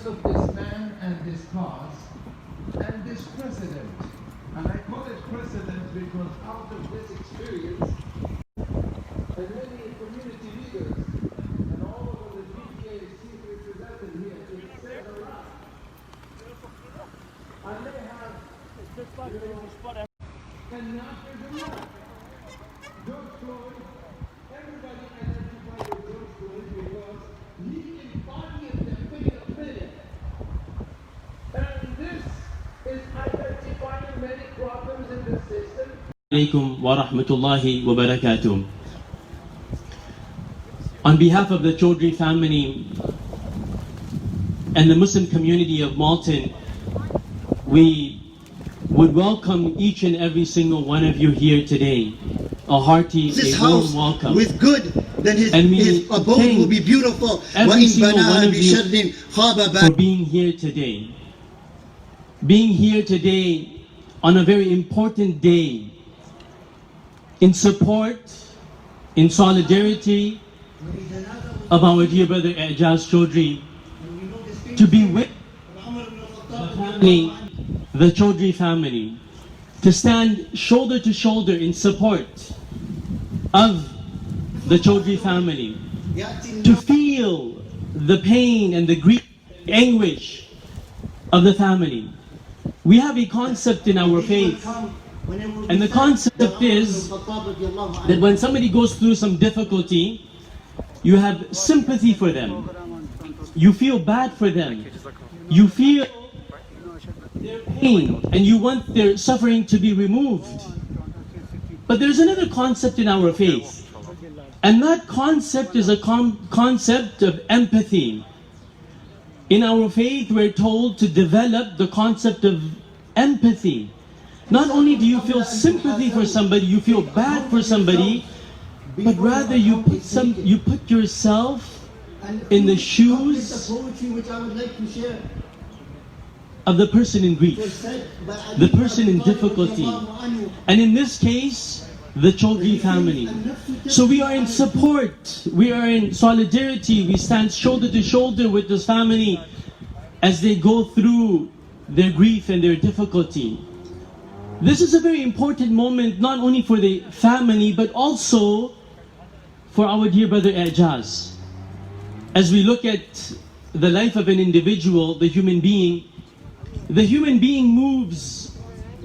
because of this man and this cause and this precedent. And I call it precedent because out of this experience, and many community leaders and all of the GAYA-KACHEE represented here, it said a lot. And they have, and not there's a lot. George Floyd, everybody identified with George Floyd because he embodied the fingerprint. And this is identifying many problems in the system. Alaikum wa rahmatullahi wa barakatuh. On behalf of the Choudary family and the Muslim community of Malton, we would welcome each and every single one of you here today. A hearty, this a warm house welcome. with good, then his abode will be beautiful. Every single one of you for being here today. Being here today on a very important day in support, in solidarity of our dear brother Ejaz Choudary, to be with the family, the Choudary family, to stand shoulder to shoulder in support of the Choudary family, to feel the pain and the grief, the anguish of the family. We have a concept in our faith, and the concept is that when somebody goes through some difficulty, you have sympathy for them. You feel bad for them. You feel their pain, and you want their suffering to be removed. But there's another concept in our faith, and that concept is a concept of empathy. In our faith, we're told to develop the concept of empathy. Not only do you feel sympathy for somebody, you feel bad for somebody, but rather you put yourself in the shoes of the person in grief, the person in difficulty, and in this case, the Choudary family. So we are in support, we are in solidarity, we stand shoulder to shoulder with this family as they go through their grief and their difficulty. This is a very important moment, not only for the family, but also for our dear brother Ejaz. As we look at the life of an individual, the human being moves,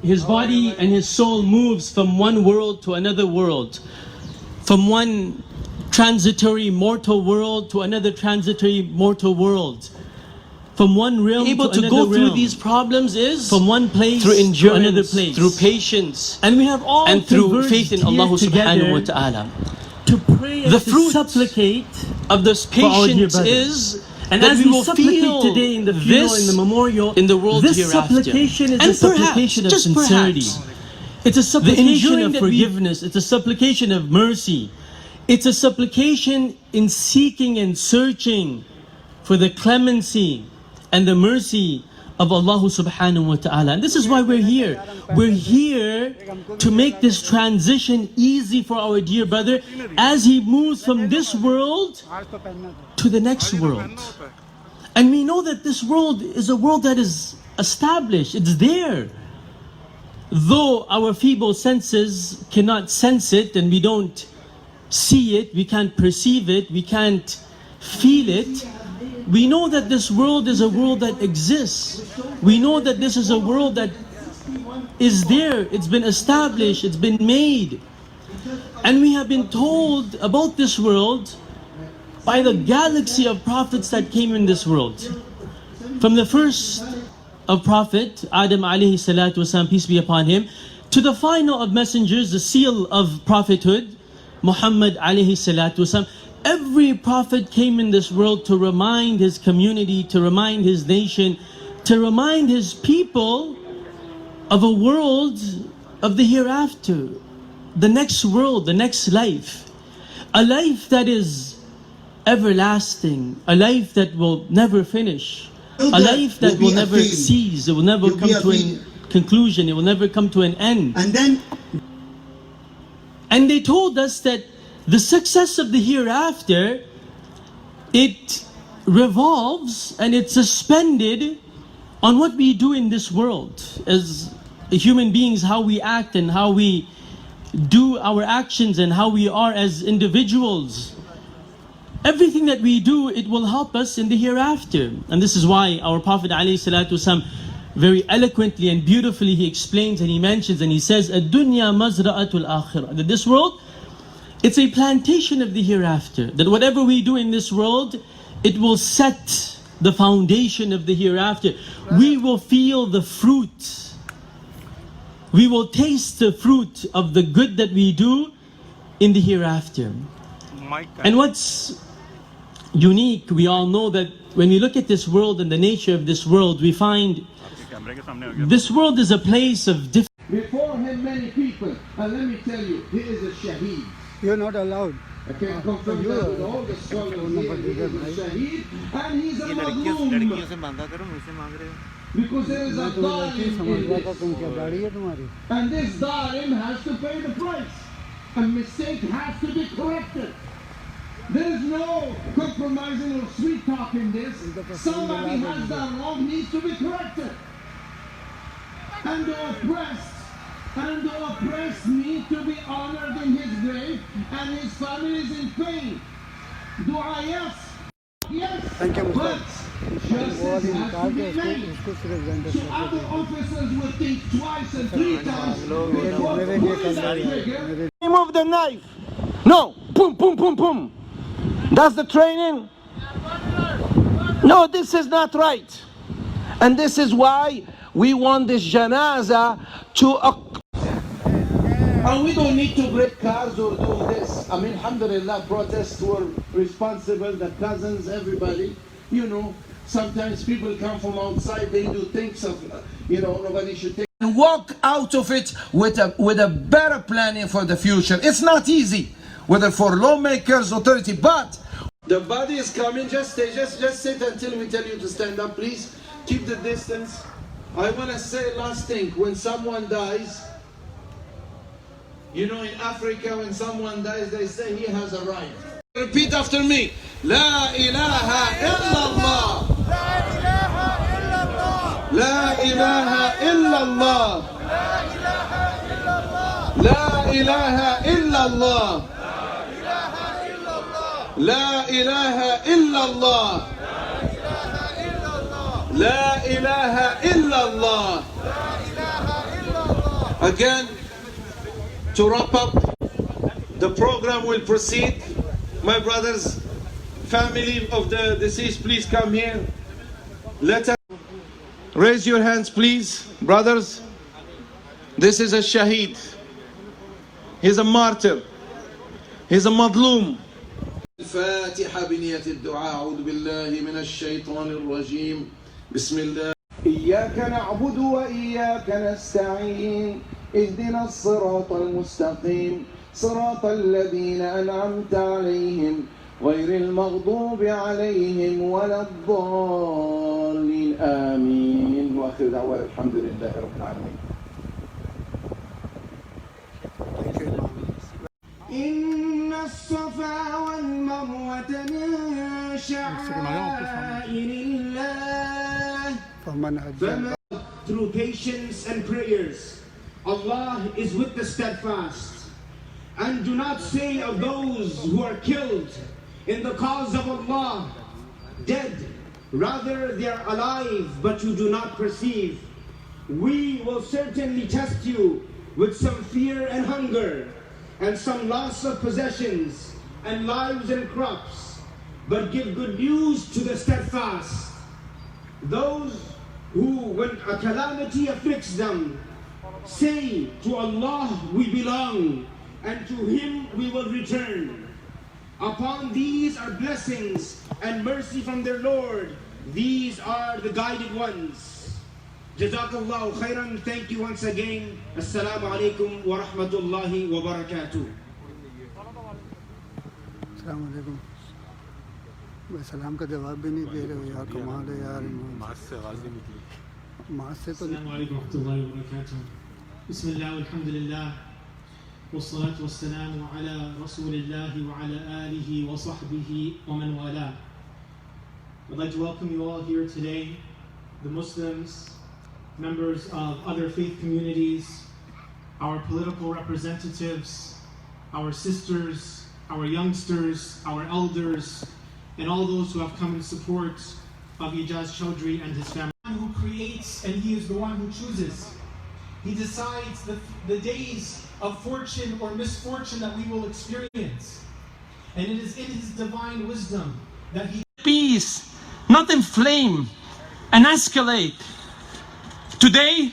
his body and his soul moves from one world to another world, from one transitory mortal world to another transitory mortal world, from one realm able to to another go through realm. these problems is From one place through to endurance, another place, through patience, and we have all and through converged faith in here Allah subhanahu wa together ta'ala. to pray and The to fruit supplicate of this for our dear patience brother. is And that as we we will supplicate feel today in the funeral, in this the memorial, in the world this hereafter. supplication is And a supplication of perhaps, just sincerity. perhaps, It's a supplication ensuring of that we- forgiveness. It's a supplication of mercy. It's a supplication in seeking and searching for the clemency and the mercy of Allah subhanahu wa ta'ala. And this is why we're here. We're here to make this transition easy for our dear brother as he moves from this world to the next world. And we know that this world is a world that is established. It's there. Though our feeble senses cannot sense it and we don't see it, we can't perceive it, we can't feel it, we know that this world is a world that exists. We know that this is a world that is there. It's been established, it's been made. And we have been told about this world by the galaxy of prophets that came in this world. From the first of Prophet Adam alayhi salatu wasalam, peace be upon him, to the final of messengers, the seal of prophethood, Muhammad alayhi salatu wasalam. Every prophet came in this world to remind his community, to remind his nation, to remind his people of a world of the hereafter, the next world, the next life, a life that is everlasting, a life that will never finish, a life that will never cease, it will never come to a conclusion, it will never come to an end. And they told us that the success of the hereafter, it revolves and it's suspended on what we do in this world as human beings, how we act and how we do our actions and how we are as individuals. Everything that we do, it will help us in the hereafter. And this is why our Prophet ﷺ very eloquently and beautifully he explains and he mentions and he says, "Ad-dunya mazra'atul akhirah." That this world, it's a plantation of the hereafter. That whatever we do in this world, it will set the foundation of the hereafter. We will feel the fruit. We will taste the fruit of the good that we do in the hereafter. And what's unique, we all know that when we look at this world and the nature of this world, we find this world is a place of different. Before him, many people, and let me tell you, he is a shaheed. You're not allowed. I can confirm that with all the scholars here, he is a shaheed, and he's a madloom. Because there is a dhalim in this. And this dhalim has to pay the price. A mistake has to be corrected. There is no compromising or sweet talk in this. Somebody has done wrong, needs to be corrected. And the oppressed need to be honored in his grave, and his family is in pain. Dua, yes. Yes. Thank you, but justice has to be made. So other officers will think twice and three times before pulling that trigger. Remove the knife. No. Boom, boom, boom, boom. That's the training. No, this is not right. And this is why we want this janaza to. And we don't need to break cars or do this. I mean, alhamdulillah, protests were responsible, the cousins, everybody. You know, sometimes people come from outside, they do things of, nobody should take. And walk out of it with a better planning for the future. It's not easy, whether for lawmakers, authority, but the body is coming, just sit until we tell you to stand up, please. Keep the distance. I want to say last thing, when someone dies, in Africa, when someone dies, they say he has a right. Repeat after me. La ilaha illallah. La ilaha illallah. La ilaha illallah. La ilaha illallah. La ilaha illallah. Again, to wrap up, the program will proceed. My brothers, family of the deceased, please come here. Let us raise your hands, please, brothers. This is a shaheed. He's a martyr. He's a madloom. الفاتحة بنية الدعاء. أعوذ بالله من الشيطان الرجيم. بسم الله. إياك نعبد وإياك نستعين. اهدنا الصراط المستقيم صراط الذين أنعمت عليهم غير المغضوب عليهم ولا الضالين آمين. وآخر دعوانا الحمد لله رب العالمين. إن الصفا والمروة من شعائر الله فمن through patience and prayers. Allah is with the steadfast. And do not say of those who are killed in the cause of Allah, dead. Rather they are alive, but you do not perceive. We will certainly test you with some fear and hunger, and some loss of possessions, and lives and crops. But give good news to the steadfast. Those who, when a calamity afflicts them, say, to Allah we belong, and to Him we will return. Upon these are blessings and mercy from their Lord. These are the guided ones. Jazakallahu khairan. Thank you once again. Assalamu alaikum wa rahmatullahi wa barakatuh. Assalamu alaikum. सलाम का जवाब भी नहीं दे रहे हो यार, कमाल है यार। मास से तो Assalamu alaikum wa rahmatullahi wa barakatuh. Bismillah, alhamdulillah. والصلاة والسلام على رسول الله وعلى آله وصحبه ومن والاه. I'd like to welcome you all here today, the Muslims, members of other faith communities, our political representatives, our sisters, our youngsters, our elders, and all those who have come in support of Ejaz Choudary and his family. Who creates, and he is the one who chooses. He decides the days of fortune or misfortune that we will experience. And it is in his divine wisdom that he Peace, not inflame and escalate. Today,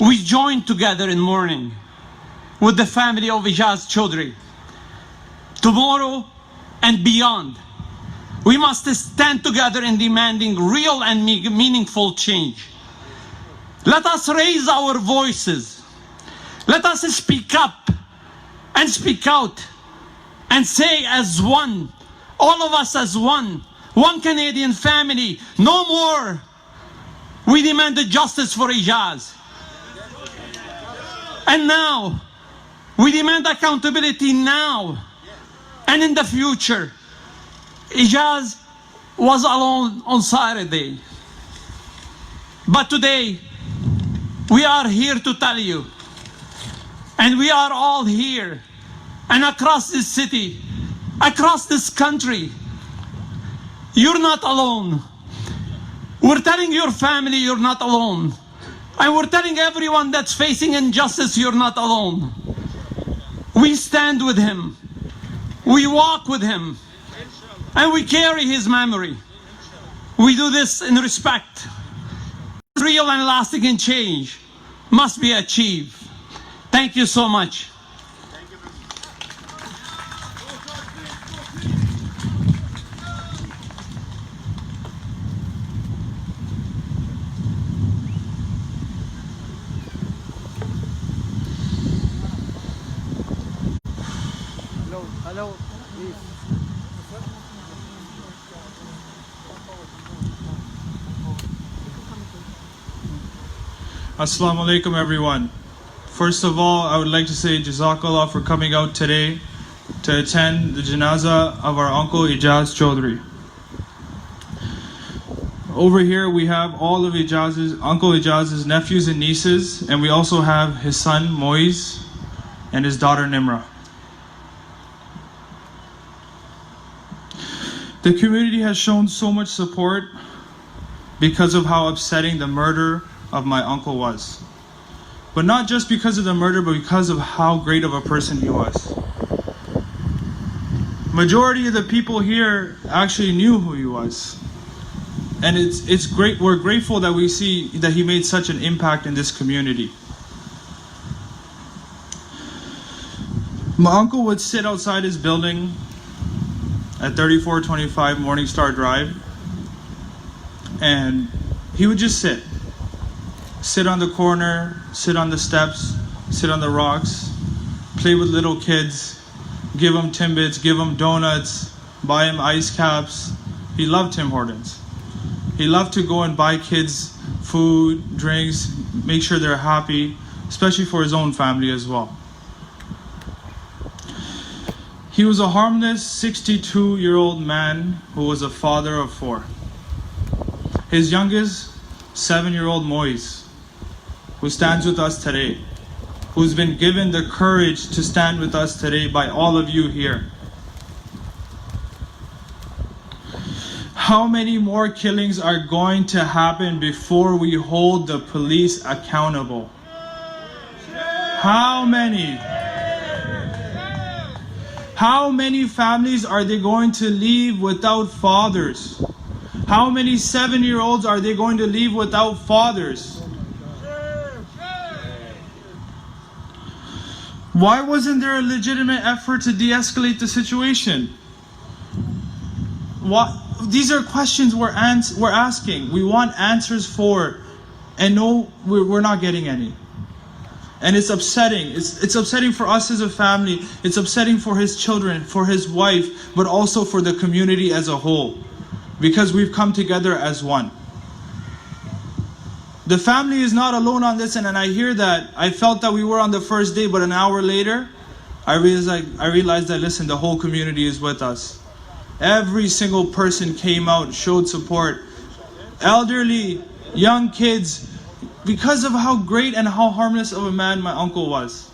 we join together in mourning with the family of Ejaz Choudary. Tomorrow and beyond, we must stand together in demanding real and meaningful change. Let us raise our voices. Let us speak up and speak out and say as one, all of us as one Canadian family, no more. We demand the justice for Ejaz. And now, we demand accountability now and in the future. Ejaz was alone on Saturday. But today, we are here to tell you, and we are all here, and across this city, across this country, you're not alone. We're telling your family you're not alone. And we're telling everyone that's facing injustice you're not alone. We stand with him. We walk with him. And we carry his memory. We do this in respect. Real and lasting change must be achieved. Thank you so much. Hello, please. Assalamu alaikum everyone. First of all, I would like to say Jazakallah for coming out today to attend the janazah of our uncle Ejaz Choudary. Over here we have all of Uncle Ejaz's nephews and nieces, and we also have his son Moise and his daughter Nimra. The community has shown so much support because of how upsetting the murder of my uncle was. But not just because of the murder, but because of how great of a person he was. Majority of the people here actually knew who he was. And it's great. We're grateful that we see that he made such an impact in this community. My uncle would sit outside his building at 3425 Morningstar Drive, and he would just sit on the corner, sit on the steps, sit on the rocks, play with little kids, give them Timbits, give them donuts, buy them ice caps. He loved Tim Hortons. He loved to go and buy kids food, drinks, make sure they're happy, especially for his own family as well. He was a harmless 62-year-old man who was a father of 4. His youngest, 7-year-old Moise, who stands with us today, who's been given the courage to stand with us today by all of you here. How many more killings are going to happen before we hold the police accountable? How many? How many families are they going to leave without fathers? How many 7-year-olds are they going to leave without fathers? Why wasn't there a legitimate effort to de-escalate the situation? These are questions we're asking. We want answers for, and no, we're not getting any. And it's upsetting. It's upsetting for us as a family. It's upsetting for his children, for his wife, but also for the community as a whole, because we've come together as one. The family is not alone on this, and I hear that. I felt that we were on the first day, but an hour later, I realized that, listen, the whole community is with us. Every single person came out, showed support. Elderly, young kids, because of how great and how harmless of a man my uncle was.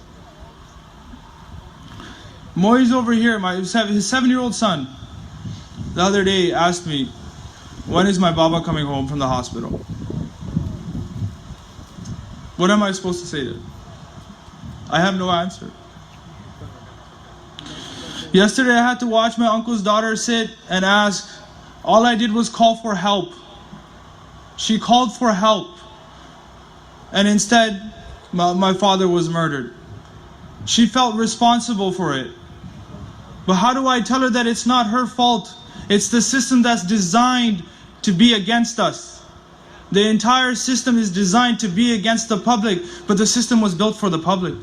Moi's over here, his 7-year-old son, the other day asked me, when is my Baba coming home from the hospital? What am I supposed to say to him? I have no answer. Yesterday I had to watch my uncle's daughter sit and ask. All I did was call for help. She called for help. And instead, my father was murdered. She felt responsible for it. But how do I tell her that it's not her fault? It's the system that's designed to be against us. The entire system is designed to be against the public, but the system was built for the public.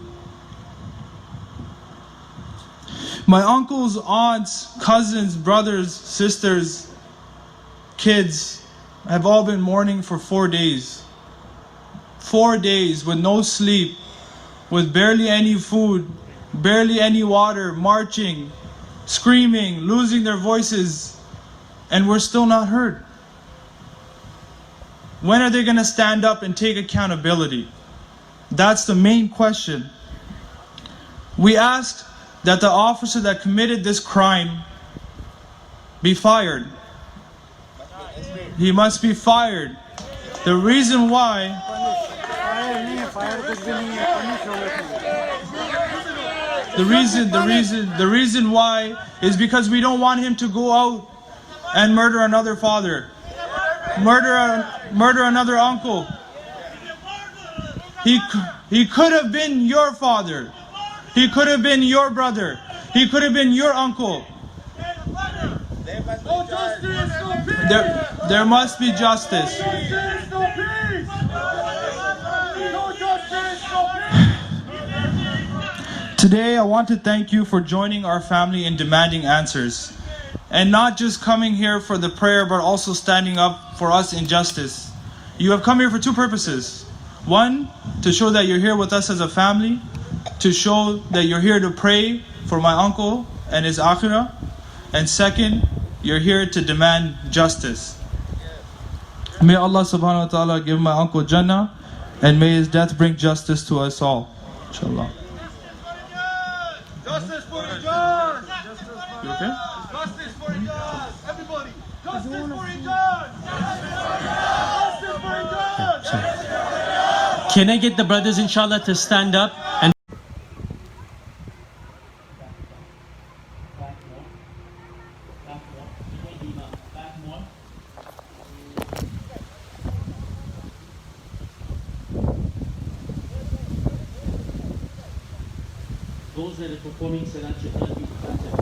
My uncles, aunts, cousins, brothers, sisters, kids have all been mourning for 4 days. 4 days with no sleep, with barely any food, barely any water, marching, screaming, losing their voices, and we're still not heard. When are they going to stand up and take accountability? That's the main question. We asked that the officer that committed this crime be fired. He must be fired. The reason why the reason why is because we don't want him to go out and murder another father, murder another uncle. He could have been your father. He could have been your brother. He could have been your uncle. There must be justice. Today, I want to thank you for joining our family in demanding answers. And not just coming here for the prayer, but also standing up for us in justice. You have come here for two purposes. One, to show that you're here with us as a family. To show that you're here to pray for my uncle and his akhirah. And second, you're here to demand justice. May Allah subhanahu wa ta'ala give my uncle Jannah, and may his death bring justice to us all. Inshallah. Justice for Ejaz! You okay? Justice for Ejaz! Everybody! Justice for Ejaz! Justice for Ejaz! Can I get the brothers, inshallah, to stand up and those that are performing salat should not be in front of me.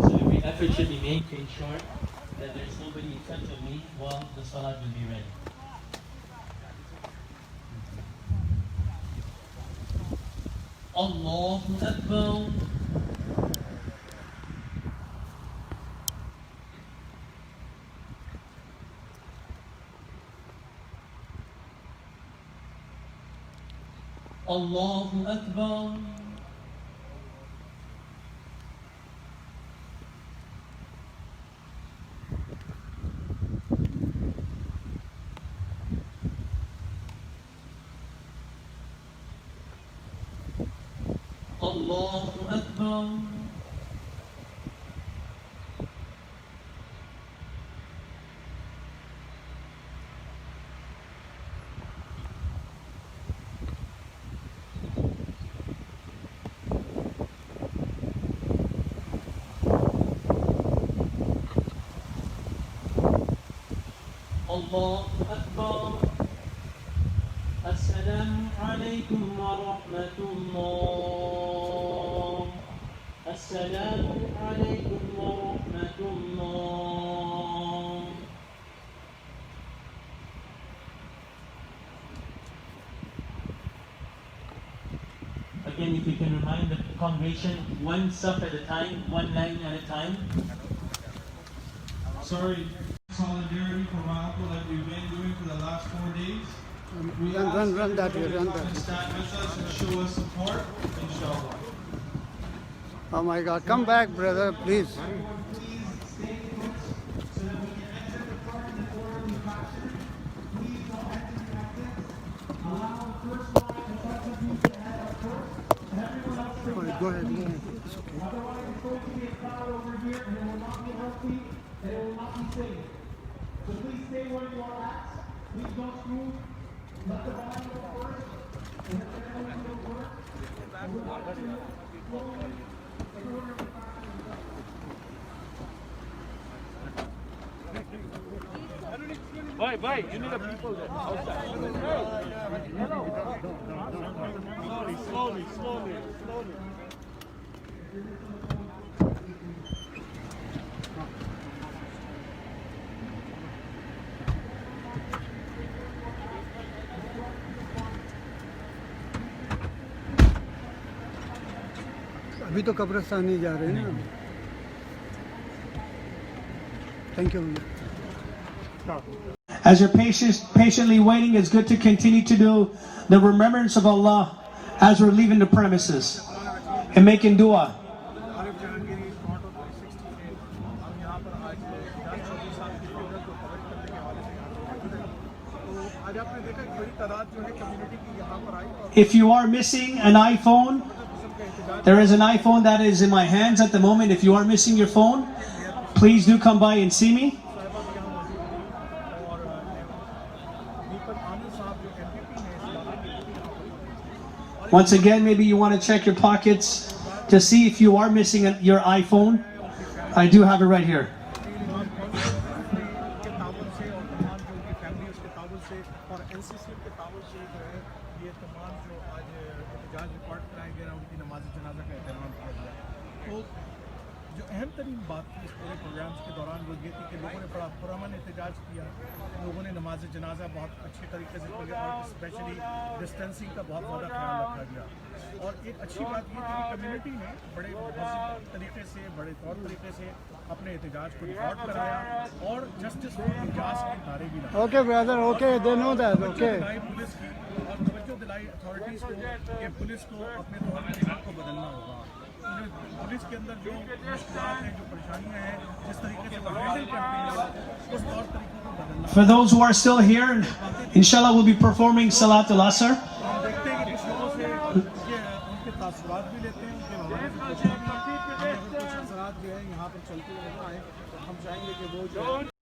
So every effort should be made to ensure that there's nobody in front of me while the salat will be read. Allahu Akbar. Allahu Akbar. Allahu Akbar. Allahu Akbar. Assalamu alaikum wa rahmatullah. Assalamu alaikum wa rahmatullah. Again, if you can remind the congregation, one saf at a time, one line at a time. Sorry, solidarity for my uncle like we've been doing for the last 4 days. Run that way, run that way. Stand with us and show us support, inshallah. Oh my God, come back, brother, please. Go ahead. It's okay. Slowly. अभी तो कब्रिस्तान नहीं जा रहे हैं ना. Thank you. As you're patiently waiting, it's good to continue to do the remembrance of Allah as we're leaving the premises and making dua. If you are missing an iPhone, there is an iPhone that is in my hands at the moment. If you are missing your phone, please do come by and see me. Once again, maybe you want to check your pockets to see if you are missing your iPhone. I do have it right here. जो अहम तरीन बात थी इस पूरे programmes के दौरान वो ये थी कि लोगों ने बड़ा पुरअमन एहतजाज किया, लोगों ने नमाज जनाजा बहुत अच्छे तरीके से पढ़ी और स्पेशली डिस्टेंसिंग का बहुत ज़्यादा ख्याल रखा गया। और एक अच्छी बात ये थी कि कम्युनिटी ने बड़े पॉजिटिव तरीके से, बड़े तौर तरीके से अपने एहतजाज को रिकॉर्ड कराया और जस्टिस फॉर एजाज के नारे भी लगाए। Okay, brother. Okay, they know that. Okay. Police की और तवज्जो दिलाई अथॉरिटीज़ को कि पुलिस को अपने तौर तरीक़ों को बदलना होगा। पुलिस के अंदर जो मुश्किलात हैं, जो परेशानियां हैं, जिस तरीके से वो हैंडल करते हैं, उस तौर तरीकों को बदलना। For those who are still here, inshallah we'll be performing Salat al-Asr. हम देखते हैं कि कुछ लोगों से उनके तासुरात भी लेते हैं, उनके हवाले से कुछ असरात जो है यहाँ पर चलते हुए आए, हम चाहेंगे कि वो जो